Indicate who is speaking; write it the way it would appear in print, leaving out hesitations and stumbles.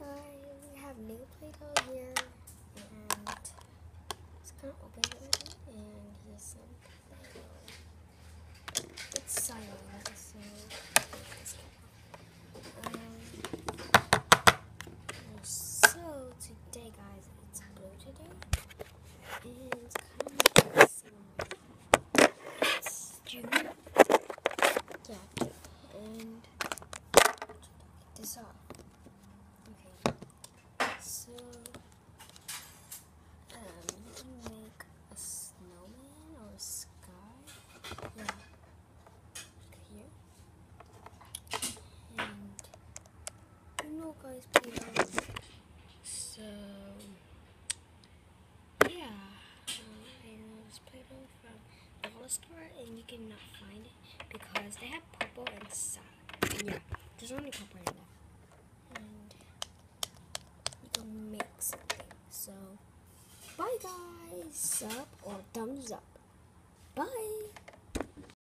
Speaker 1: guys, we have new Play-Doh here, and it's kind of open already, and here's some Play-Doh. It's silent, so so today, guys, it's blue today, and it's kind of some, it's June, yeah, and get this off. Okay, so you can make a snowman or a sky, yeah, here, and guys, Play-Doh. So yeah, I know this Play-Doh from Dollar Store, and you cannot find it because they have purple inside. Yeah, there's only purple in there, and you can make something. So bye guys, sub or thumbs up. Bye.